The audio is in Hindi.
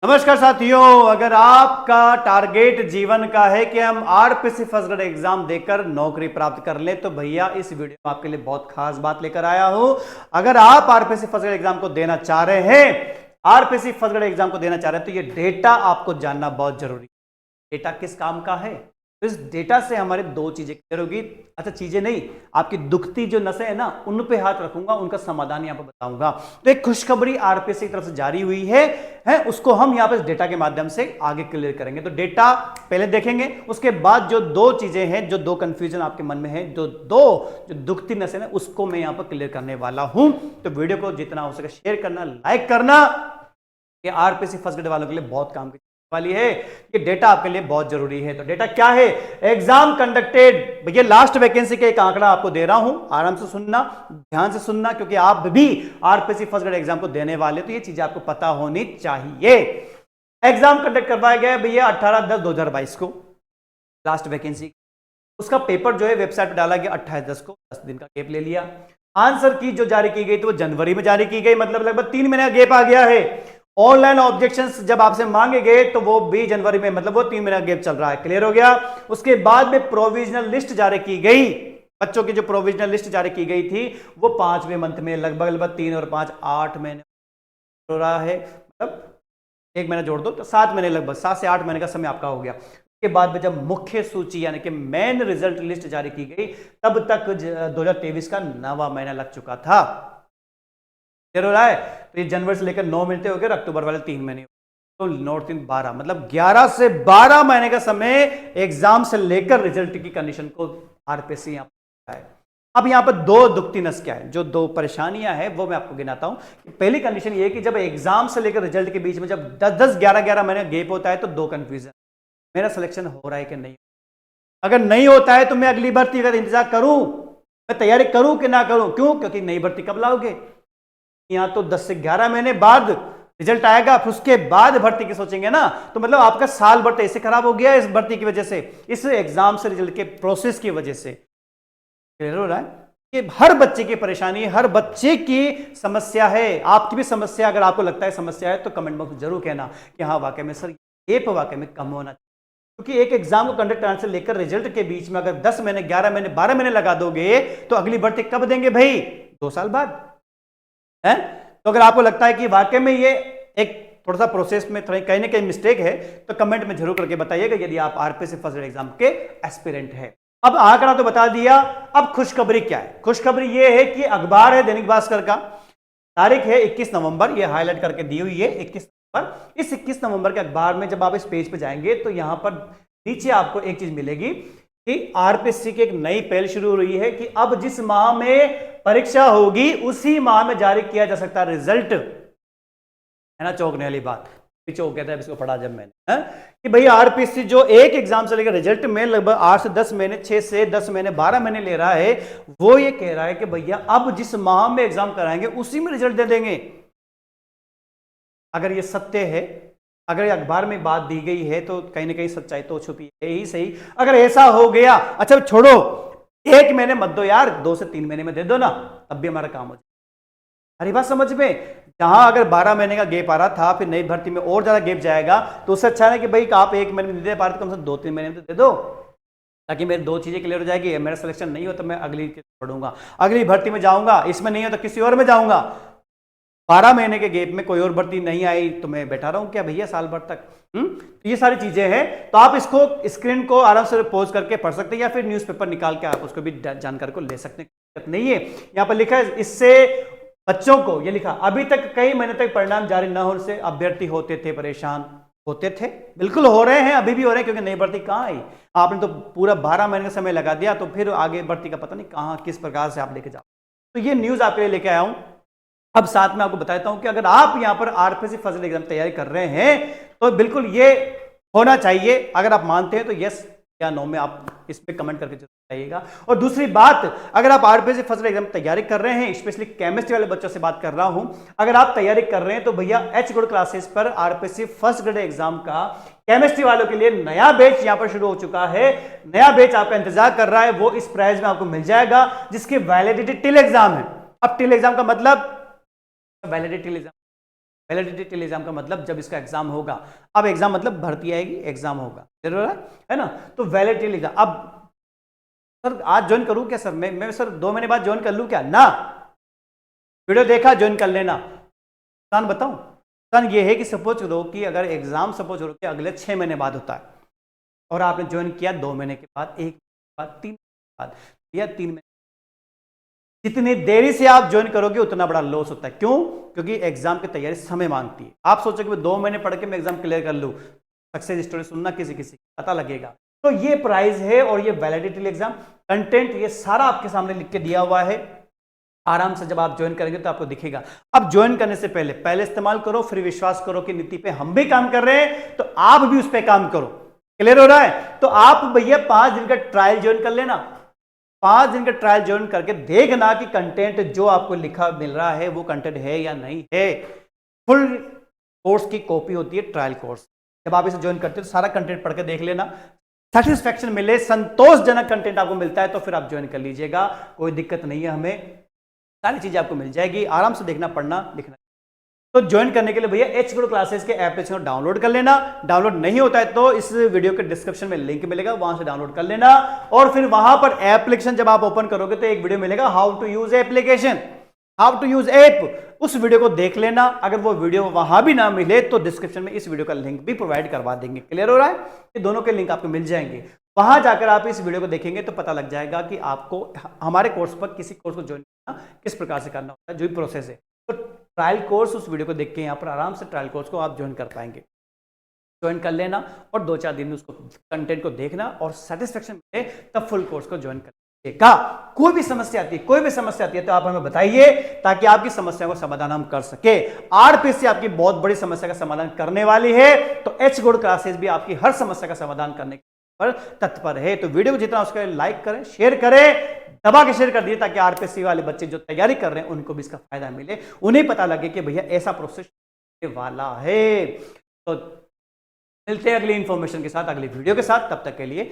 नमस्कार साथियों, अगर आपका टारगेट जीवन का है कि हम आरपीसी फर्स्ट ग्रेड एग्जाम देकर नौकरी प्राप्त कर लें तो भैया इस वीडियो में आपके लिए बहुत खास बात लेकर आया हूं। अगर आप आरपीसी फर्स्ट ग्रेड एग्जाम को देना चाह रहे हैं, आरपीसी फर्स्ट ग्रेड एग्जाम को देना चाह रहे हैं तो ये डेटा आपको जानना बहुत जरूरी है। डेटा किस काम का है, तो इस डेटा से हमारे दो चीजें क्लियर होगी। अच्छा, चीजें नहीं, आपकी दुखती जो नसें है ना उन पे हाथ रखूंगा, उनका समाधान यहां पर बताऊंगा। तो एक खुशखबरी आरपीएससी की तरफ से जारी हुई है उसको हम यहां पर डेटा के माध्यम से आगे क्लियर करेंगे। तो डेटा पहले देखेंगे, उसके बाद जो दो चीजें हैं, जो दो कंफ्यूजन आपके मन में है, जो दुखती नसें ना, उसको मैं यहां पर क्लियर करने वाला हूं। तो वीडियो को जितना हो सके शेयर करना, लाइक करना। ये आरपीएससी फर्स्ट ग्रेड वालों के लिए बहुत काम की वाली है, ये डेटा आपके लिए बहुत जरूरी है। तो डेटा क्या है? एग्जाम कंडक्टेड, भैया लास्ट वैकेंसी का एक आंकड़ा आपको दे रहा हूं, आराम से सुनना, ध्यान से सुनना, क्योंकि आप भी आरपीएससी फर्स्ट ग्रेड एग्जाम को देने वाले, तो ये चीजें आपको पता होनी चाहिए। एग्जाम कंडक्ट करवाया गया भैया 18/10/2022 को, लास्ट वैकेंसी। उसका पेपर जो है वेबसाइट पर डाला गया 28/10 को, 10 दिन का गैप ले लिया। आंसर की जो जारी की गई तो वो जनवरी में जारी की गई, मतलब लगभग 3 महीने का गैप आ गया है। ऑनलाइन ऑब्जेक्शंस जब आपसे मांगे गए तो वो भी जनवरी में, मतलब वो 3 महीना गैप चल रहा है। क्लियर हो गया? उसके बाद में प्रोविजनल लिस्ट जारी की गई, बच्चों की जो प्रोविजनल लिस्ट जारी की गई थी वो 5वें मंथ में, लगभग 3 और 5 8 महीने हो रहा है, मतलब 1 महीना जोड़ दो तो 7 महीने, लगभग 7 से 8 महीने का समय आपका हो गया। उसके बाद में जब मुख्य सूची यानी कि मेन रिजल्ट लिस्ट जारी की गई तब तक 2023 का 9वां महीना लग चुका था। हो रहा है? तो ये जनवरी से लेकर 9 महीने हो गए, अक्टूबर वाले 3 महीने, तो 9 3 12, मतलब 11 से 12 महीने का समय एग्जाम से लेकर रिजल्ट की कंडीशन को आरपीएससी यहां पर है। अब यहां पर दो दुखती नस क्या है, जो दो परेशानियां हैं वो मैं आपको गिनाता हूं। पहली कंडीशन ये है कि जब एग्जाम से लेकर रिजल्ट के बीच में जब 10 11 महीने गैप होता है तो दो कंफ्यूजन, मेरा सिलेक्शन हो रहा है कि नहीं। अगर नहीं होता है तो मैं अगली भर्ती का इंतजार करूं, मैं तैयारी करूं कि ना करूं। क्यों? क्योंकि नई भर्ती कब लाओगे? यहां तो 10 से 11 महीने बाद रिजल्ट आएगा, फिर उसके बाद भर्ती की सोचेंगे ना, तो मतलब आपका साल भर ऐसे खराब हो गया इस भर्ती की वजह से, इस एग्जाम से रिजल्ट के प्रोसेस की वजह से। क्लियर हो रहा है? ये हर बच्चे की परेशानी, हर बच्चे की समस्या है, आपकी भी समस्या। अगर आपको लगता है समस्या है तो कमेंट बॉक्स में जरूर कहना कि हाँ वाकई में सर ये वाकई में कम होना चाहिए। क्योंकि एक एग्जाम को कंडक्ट करने से लेकर रिजल्ट के बीच में अगर 10 महीने 11 महीने 12 महीने लगा दोगे तो अगली भर्ती कब देंगे भाई? 2 साल बाद है। तो अगर आपको लगता है कि वाकई में ये एक थोड़ा सा प्रोसेस में कहीं ना कहीं मिस्टेक है तो कमेंट में जरूर करके बताइएगा, यदि आप आरपीएससी फर्स्ट ग्रेड एग्जाम के एस्पिरेंट है। अब आंकड़ा तो बता दिया, अब खुशखबरी क्या है? खुशखबरी ये है कि अखबार है दैनिक भास्कर का, तारीख है 21 नवंबर, ये हाईलाइट करके दी हुई है 21 नवंबर। इस 21 नवंबर के अखबार में जब आप इस पेज पे जाएंगे तो यहां पर नीचे आपको एक चीज मिलेगी कि आरपीएससी की एक नई पहल शुरू हो रही है कि अब जिस माह में परीक्षा होगी उसी माह में जारी किया जा सकता है रिजल्ट। है ना चौंकने वाली बात? चौंक गया था इसको पढ़ा जब मैंने, कि भाई आरपीएससी जो एक एग्जाम से लेकर रिजल्ट में लगभग 8 से 10 महीने, 6 से 10 महीने, 12 महीने ले रहा है, वो ये कह रहा है कि भैया अब जिस माह में एग्जाम कराएंगे उसी में रिजल्ट दे देंगे। अगर ये सत्य है, अगर ये अखबार में बात दी गई है तो कहीं ना कहीं सच्चाई तो छुपी है ही सही। अगर ऐसा हो गया, अच्छा छोड़ो 1 महीने मत दो यार, 2 से 3 महीने में दे दो ना, तब भी हमारा काम हो जाए। अरे बात समझ में? जहां अगर 12 महीने का गैप आ रहा था, फिर नई भर्ती में और ज्यादा गैप जाएगा, तो उससे अच्छा है कि भाई आप 1 महीने में नहीं दे पा रहे तो कम से कम 2-3 महीने में तो दे दो, ताकि मेरी दो चीजें क्लियर हो जाएगी। मेरा सिलेक्शन नहीं हो तो मैं अगली पढ़ूंगा, अगली भर्ती में जाऊंगा, इसमें नहीं हो तो किसी और में जाऊंगा। 12 महीने के गैप में कोई और भर्ती नहीं आई तो मैं बैठा रहूं क्या भैया साल भर तक? तो ये सारी चीजें हैं। तो आप इसको स्क्रीन को आराम से पोज करके पढ़ सकते हैं या फिर न्यूज़पेपर निकाल के आप उसको भी जानकारी को ले सकते हैं, नहीं है। यहां पर लिखा है, इससे बच्चों को ये लिखा, अभी तक कई महीने तक परिणाम जारी न होने से अभ्यर्थी होते थे परेशान, होते थे, बिल्कुल हो रहे हैं, अभी भी हो रहे हैं, क्योंकि नई भर्ती कहां आई? आपने तो पूरा 12 महीने का समय लगा दिया, तो फिर आगे भर्ती का पता नहीं कहां किस प्रकार से आप लेके जाओ। तो ये न्यूज आपके लिए लेके आया हूं। अब साथ में आपको बताता हूं कि अगर आप यहां पर आरपीएससी फर्स्ट ग्रेड एग्जाम तैयारी कर रहे हैं तो बिल्कुल ये होना चाहिए। अगर आप मानते हैं तो यस या नो में आप इस पे कमेंट करके जरूर बताइएगा। और दूसरी बात, अगर आप आरपीएससी फर्स्ट ग्रेड एग्जाम तैयारी कर रहे हैं, स्पेशली केमिस्ट्री वाले बच्चों से बात कर रहा हूं, अगर आप तैयारी कर रहे हैं तो भैया एच गुड क्लासेस पर आरपीएससी फर्स्ट ग्रेड एग्जाम का केमिस्ट्री वालों के लिए नया बैच यहां पर शुरू हो चुका है। नया बैच आपका इंतजार कर रहा है, वो इस प्राइस में आपको मिल जाएगा, जिसकी वैलिडिटी टिल एग्जाम है। अब टिल एग्जाम का मतलब validity till exam validity till exam का मतलब जब इसका एग्जाम होगा, अब एग्जाम मतलब भर्ती आएगी, एग्जाम होगा, है ना। तो वैलिडिटी टिल एग्जाम, अब सर आज ज्वाइन करूं क्या सर, मैं सर 2 महीने बाद ज्वाइन कर लूं क्या ना, वीडियो देखा ज्वाइन कर लेना। सन बताऊं, सन ये है कि सपोज करो कि अगर एग्जाम सपोज करो कि अगले 6 महीने बाद होता है और आपने ज्वाइन किया 2 महीने के बाद, 1 महीने के बाद, 3 महीने के बाद या 3 महीने, जितनी देरी से आप ज्वाइन करोगे उतना बड़ा लॉस होता है। क्यों? क्योंकि एग्जाम की तैयारी समय मांगती है। आप सोचो कि 2 महीने पढ़ के मैं एग्जाम क्लियर कर लूं, सक्सेस स्टोरी सुनना किसी किसी पता लगेगा। तो ये प्राइस है और ये वैलिडिटी एग्जाम कंटेंट ये सारा आपके सामने लिख के दिया हुआ है। आराम से जब आप ज्वाइन करेंगे तो आपको दिखेगा। अब ज्वाइन करने से पहले इस्तेमाल करो, फिर विश्वास करो कि नीति पे हम भी काम कर रहे हैं तो आप भी उस पर काम करो। क्लियर हो रहा है? तो आप भैया 5 दिन का ट्रायल ज्वाइन कर लेना। 5 दिन का ट्रायल ज्वाइन करके देखना कि कंटेंट जो आपको लिखा मिल रहा है वो कंटेंट है या नहीं है। फुल कोर्स की कॉपी होती है ट्रायल कोर्स। जब आप इसे ज्वाइन करते हो तो सारा कंटेंट पढ़ के देख लेना, सेटिस्फैक्शन मिले, संतोषजनक कंटेंट आपको मिलता है तो फिर आप ज्वाइन कर लीजिएगा, कोई दिक्कत नहीं है, हमें सारी चीजें आपको मिल जाएगी। आराम से देखना, पढ़ना, लिखना। तो ज्वाइन करने के लिए भैया एच गुरु क्लासेस के एप्लीकेशन को डाउनलोड कर लेना। डाउनलोड नहीं होता है तो इस वीडियो के डिस्क्रिप्शन में लिंक मिलेगा, वहां से डाउनलोड कर लेना। और फिर वहां पर एप्लीकेशन जब आप ओपन करोगे तो एक वीडियो मिलेगा, how to use application, how to use app, उस वीडियो को देख लेना। अगर वो वीडियो वहां भी ना मिले तो डिस्क्रिप्शन में इस वीडियो का लिंक भी प्रोवाइड करवा देंगे। क्लियर हो रहा है? ये दोनों के लिंक आपको मिल जाएंगे। वहां जाकर आप इस वीडियो को देखेंगे तो पता लग जाएगा कि आपको हमारे कोर्स पर किसी कोर्स को ज्वाइन करना किस प्रकार से करना होता है, जो भी प्रोसेस है। तो ट्रायल कोर्स उस वीडियो को देख के यहाँ पर आराम से ट्रायल कोर्स को आप ज्वाइन कर पाएंगे। ज्वाइन कर लेना और 2-4 दिन में उसको कंटेंट को देखना और सेटिस्फेक्शन मिले तब फुल कोर्स को ज्वाइन करेगा। कोई भी समस्या आती है तो आप हमें बताइए ताकि आपकी समस्या को समाधान हम कर सके। आरपीसी आपकी बहुत बड़ी समस्या का समाधान करने वाली है, तो एच गुड क्लासेस भी आपकी हर समस्या का समाधान करने पर तत्पर है। तो वीडियो को जितना उसका लाइक करें, शेयर करें, दबा के शेयर कर दिए ताकि आरपीसी वाले बच्चे जो तैयारी कर रहे हैं उनको भी इसका फायदा मिले, उन्हें पता लगे कि भैया ऐसा प्रोसेस वाला है। तो मिलते हैं अगली इंफॉर्मेशन के साथ, अगली वीडियो के साथ। तब तक के लिए